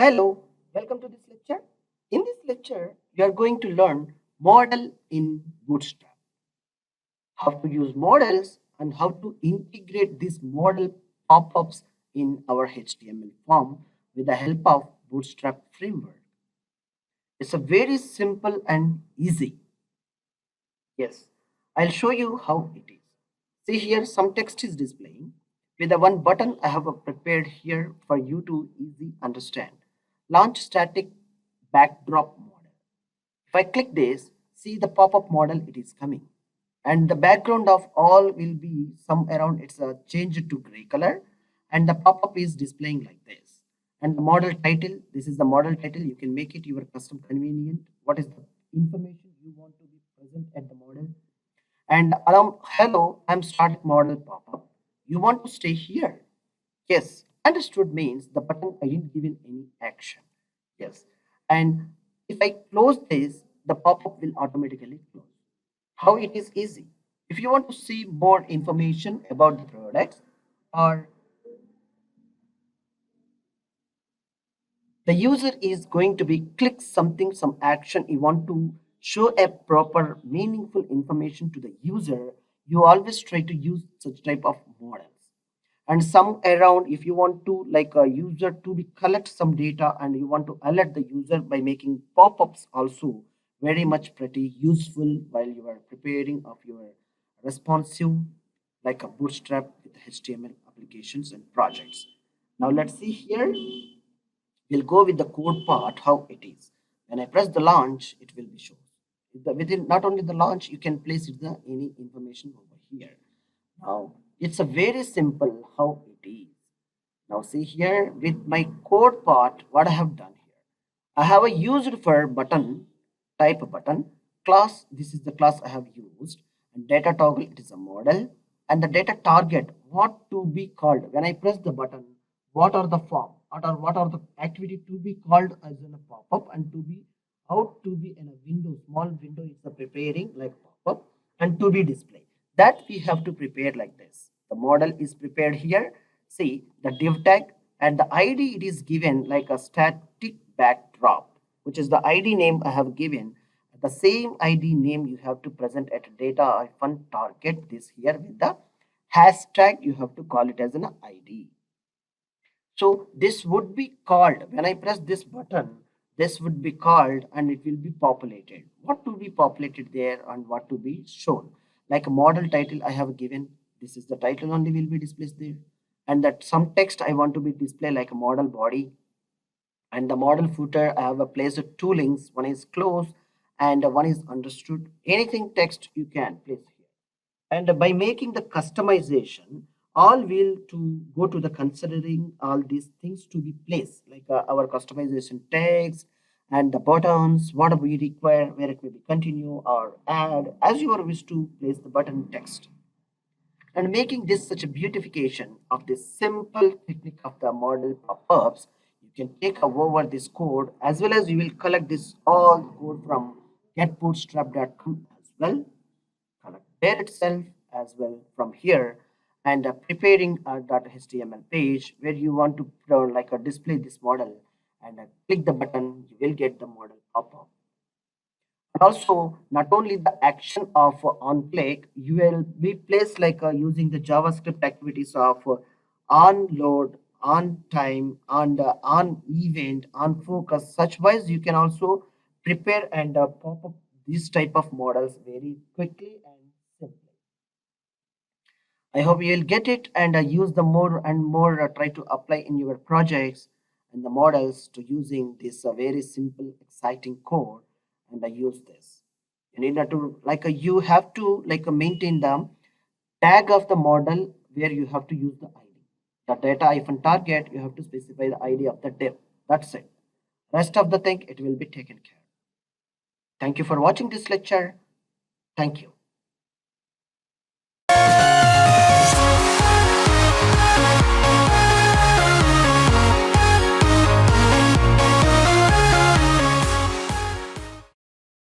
Hello, welcome to this lecture. In this lecture, we are going to learn model in Bootstrap, how to use models and how to integrate these model pop-ups in our HTML form with the help of Bootstrap framework. It's a very simple and easy. Yes, I'll show you how it is. See here, some text is displaying. With the one button I have prepared here for you to easily understand. Launch static backdrop model. If I click this, see the pop-up model, it is coming. And the background of all will be some around, it's a changed to gray color. And the pop-up is displaying like this. And the model title, this is the model title. You can make it your custom convenient. What is the information you want to be present at the model? And alarm, hello, I'm start model pop-up. You want to stay here? Yes, understood means the button I didn't give in any action. Yes, and if I close this, the pop-up will automatically close. How it is easy. If you want to see more information about the products, or the user is going to be click something, some action, you want to show a proper meaningful information to the user, you always try to use such type of models. And some around, if you want to like a user to be collect some data and you want to alert the user by making pop-ups also very much pretty useful while you are preparing of your responsive like a bootstrap with html applications and projects. Now let's see here. We'll go with the code part, how it is. When I press the launch, it will be shown. Within not only the launch, you can place it the any information over here. Now, it's a very simple how it is. Now see here with my code part, what I have done here. I have a used for button, type button, class, this is the class I have used, and data toggle, it is a model, and the data target, what to be called. When I press the button, what are the form, what are the activity to be called as in a pop-up and to be out to be in a window, small window is the preparing like pop-up and to be displayed. That we have to prepare like this. The model is prepared here. See the div tag and the ID it is given like a static backdrop, which is the ID name I have given. The same ID name you have to present at data fun target this here with the hashtag you have to call it as an ID. So this would be called, when I press this button, this would be called and it will be populated. What to be populated there and what to be shown. Like a model title I have given, this is the title only will be displayed there. And that some text I want to be displayed like a model body. And the model footer, I have a placed two links. One is close and one is understood. Anything text you can place here. And by making the customization, all will to go to the considering all these things to be placed like our customization tags and the buttons, what we require, where it may be continue or add as you are wish to place the button text. And making this such a beautification of this simple technique of the model pop-ups, you can take over this code as well as you will collect this all code from getbootstrap.com as well, collect there itself as well from here, and preparing a .html page where you want to like display this model and click the button, you will get the model pop-up. Also, not only the action of on click, you will be placed like using the JavaScript activities of on load, on time, and on event, on focus. Such wise, you can also prepare and pop up these type of models very quickly and simply. I hope you will get it and use the more and more try to apply in your projects and the models to using this very simple, exciting code and use this. You need to like you have to like maintain the tag of the model where you have to use the ID. The data hyphen target, you have to specify the ID of the div. That's it. Rest of the thing, it will be taken care. Thank you for watching this lecture. Thank you.